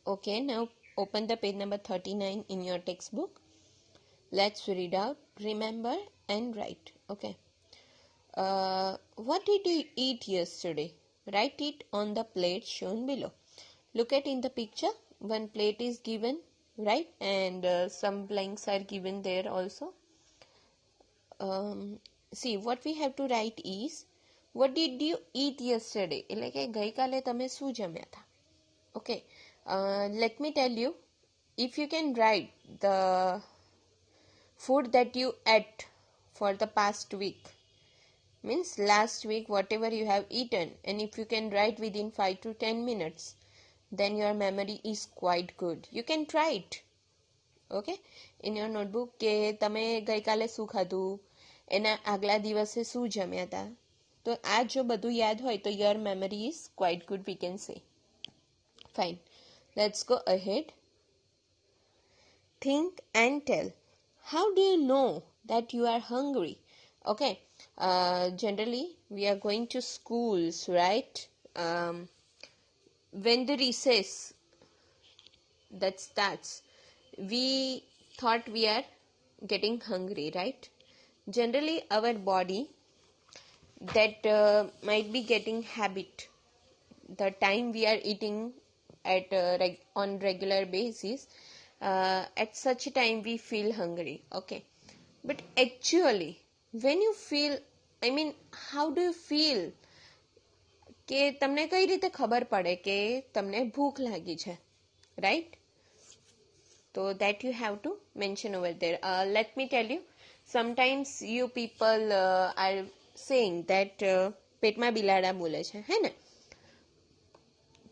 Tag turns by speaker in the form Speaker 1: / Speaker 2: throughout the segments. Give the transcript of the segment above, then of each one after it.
Speaker 1: Okay, now open the page number 39 in your textbook. Let's read out, remember and write. Okay. What did you eat yesterday? Write it on the plate shown below. Look at in the picture. One plate is given, right? And some blanks are given there also. See, what we have to write is, what did you eat yesterday? એટલે કે ગઈકાલે તમે શું જમ્યા હતા? Okay. Let me tell you, if you can write the food that you ate for the past week, means last week whatever you have eaten, and if you can write within 5 to 10 minutes, then your memory is quite good. You can try it. Okay, in your notebook કે તમે ગઈકાલે શું ખાધું, એના આગલા દિવસે શું જમ્યા હતા. તો આ જો બધું યાદ હોય તો your memory is quite good, we can say. Fine, let's go ahead. Think and tell. How do you know that you are hungry? Okay, generally we are going to schools, right? When the recess that starts, we thought we are getting hungry, right? Generally our body that might be getting habit the time we are eating at on regular basis. At such a time we feel hungry. Okay, but actually when you feel, I mean, how do you feel કે તમને કઈ રીતે ખબર પડે કે તમને ભૂખ લાગી છે, right? So that you have to mention over there. Let me tell you, sometimes you people are saying that પેટમાં બિલાડા બોલે છે, હે ને?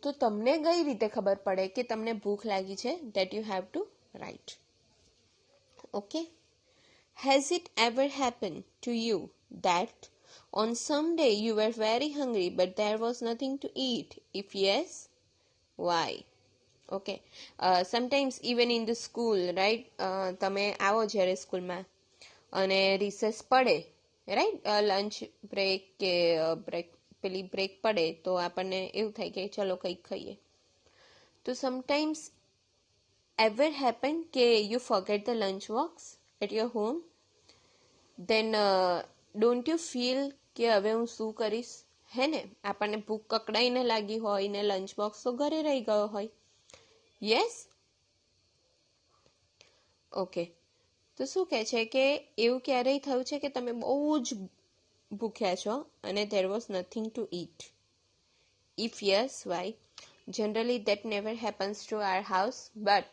Speaker 1: તો તમને કઈ રીતે ખબર પડે કે તમને ભૂખ લાગી છે? That you have to write. Okay, has it ever happened to you that on some day you were very hungry but there was nothing to eat? If yes, why? Okay, sometimes even in the school, right? તમે આવો જ્યારે સ્કૂલમાં અને recess પડે, right, lunch break કે break પેલી break પડે તો આપણને એવું થાય કે ચલો કંઈક ખાઈએ. તો સમટાઈમ્સ ever happen કે you forget the lunch box at your home? Then don't you feel કે હવે હું શું કરીશ, હે ને? આપણને ભૂખ કકડાઈને લાગી હોય ને લંચ બોક્સ તો ઘરે રહી ગયો હોય. યસ? ઓકે, તો શું કહે છે કે એવું ક્યારેય થયું છે કે તમે બહુ જ ભૂખ્યા છો અને there was nothing to eat? If yes, why? Generally that never happens to our house, but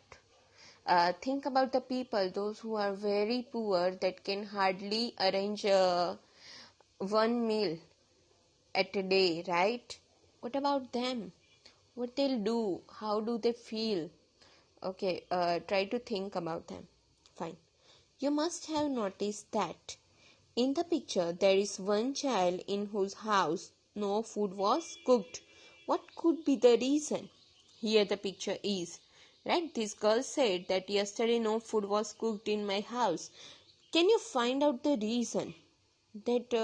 Speaker 1: think about the people, those who are very poor, that can hardly arrange one meal at a day, right? What about them? What they'll do? How do they feel? Okay, try to think about them. Fine. You must have noticed that in the picture there is one child in whose house no food was cooked. What could be the reason? Here the picture is, right? This girl said that yesterday no food was cooked in my house. Can you find out the reason that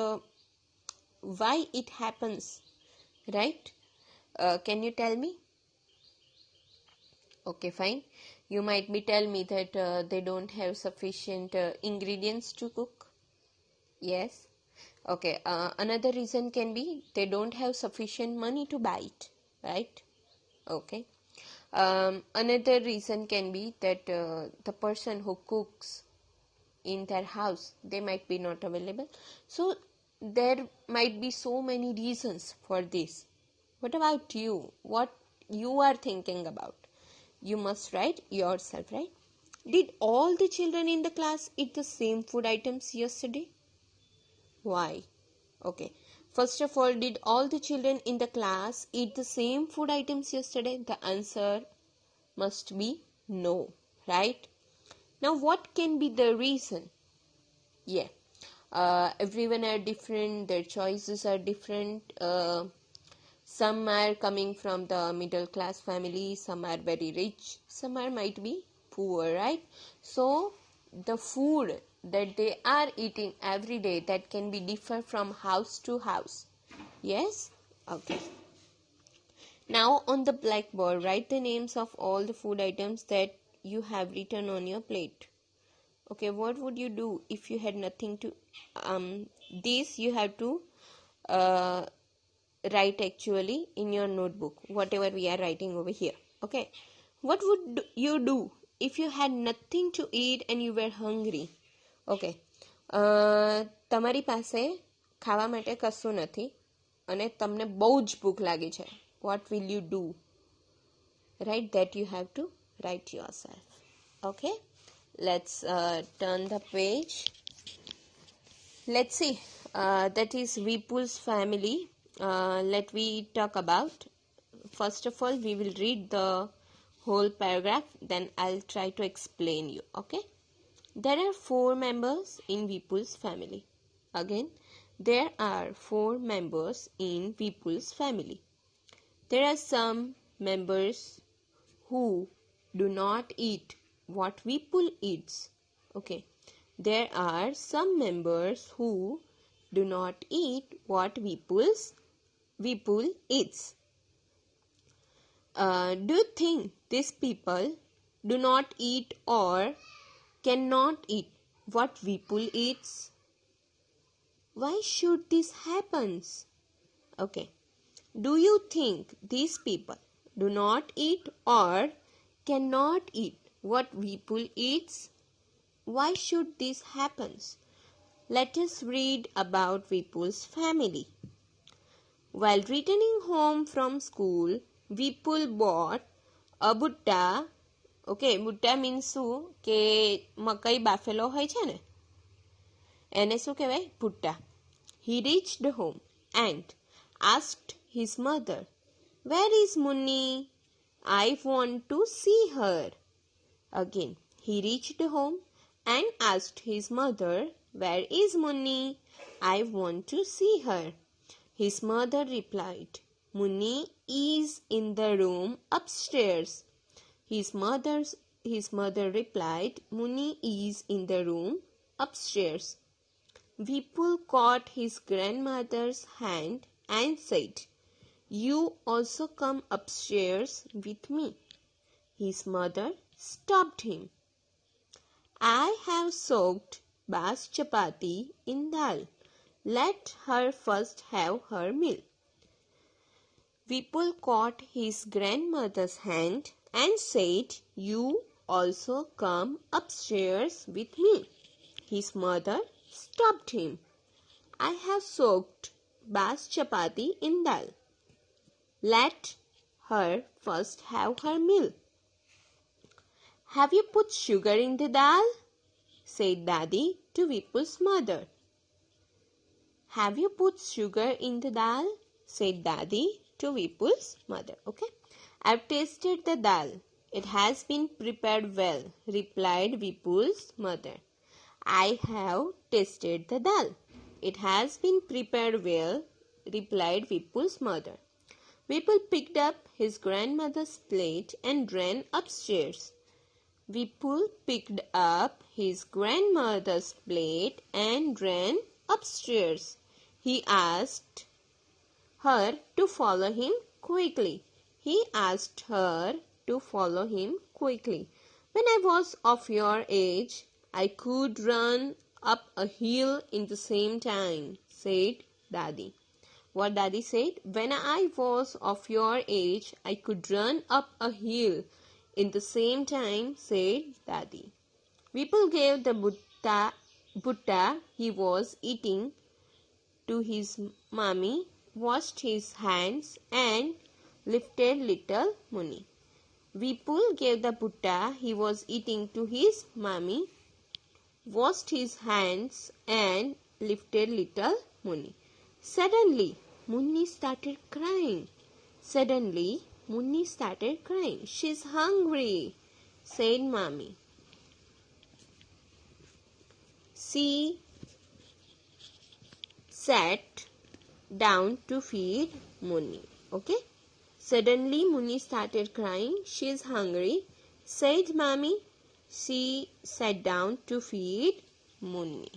Speaker 1: why it happens, right? Can you tell me? Okay, fine. You might be tell me that they don't have sufficient ingredients to cook. Yes. Okay, another reason can be they don't have sufficient money to buy it, right? Okay. Another reason can be that the person who cooks in their house, they might be not available. So there might be so many reasons for this. What about you? What you are thinking about? You must write yourself, right? Did all the children in the class eat the same food items yesterday? Why? Okay, first of all, did all the children in the class eat the same food items yesterday? The answer must be no, right? Now what can be the reason? Yeah, everyone are different, their choices are different. Some are coming from the middle class family, some are very rich, some are might be poor, right? So the food that they are eating every day, that can be differ from house to house. Yes? Okay. Now on the blackboard, write the names of all the food items that you have written on your plate. Okay, what would you do if you had nothing to, this you have to write actually in your notebook, whatever we are writing over here. Okay, what would you do if you had nothing to eat and you were hungry? Okay, તમારી પાસે ખાવા માટે કશું નથી અને તમને બહુ જ ભૂખ લાગી છે. What will you do? Right, that you have to write yourself. Okay, let's turn the page. Let's see, that is Vipul's family. Let we talk about. First of all, we will read the whole paragraph, then I'll try to explain you. Okay, there are 4 members in Vipul's family. Again, there are 4 members in Vipul's family. There are some members who do not eat what Vipul eats. Okay, there are some members who do not eat what Vipul eats. Do you think these people do not eat or cannot eat what Vipul eats? Why should this happen? Okay, do you think these people do not eat or cannot eat what Vipul eats? Why should this happen? Let us read about Vipul's family. While returning home from school, Vipul bought a butta. Okay, butta means શું કે મકઈ બાફેલો હોય છે ને, એને શું કહેવાય? ભુટ્ટા. He reached home and asked his mother, "Where is Munni? I want to see her." Again, he reached home and asked his mother, "Where is Munni? I want to see her." His mother replied, "Munni is in the room upstairs." His mother replied, "Munni is in the room upstairs." Vipul caught his grandmother's hand and said, "You also come upstairs with me." His mother stopped him. "I have soaked Bas chapati in dal. Let her first have her meal." Vipul caught his grandmother's hand and said, "You also come upstairs with me." His mother stopped him. "I have soaked Bas chapati in dal. Let her first have her meal." "Have you put sugar in the dal?" said Dadi to Vipul's mother. "Have you put sugar in the dal?" said Dadi to Vipul's mother. Okay, "I've tasted the dal. It has been prepared well," replied Vipul's mother. "I have tasted the dal. It has been prepared well," replied Vipul's mother. Vipul picked up his grandmother's plate and ran upstairs. Vipul picked up his grandmother's plate and ran upstairs. He asked her to follow him quickly. "When I was of your age, I could run up a hill in the same time," said Dadi. What Dadi said? "When I was of your age, I could run up a hill in the same time," said Dadi. Vipul gave the butta he was eating to his mommy, washed his hands and lifted little Munni. Vipul gave the butta he was eating to his mommy, washed his hands and lifted little Munni. Suddenly, Munni started crying. "She's hungry," said Mommy. She sat down to feed Munni. Okay? Suddenly, Munni started crying. "She's hungry," said Mommy. She sat down to feed Munni.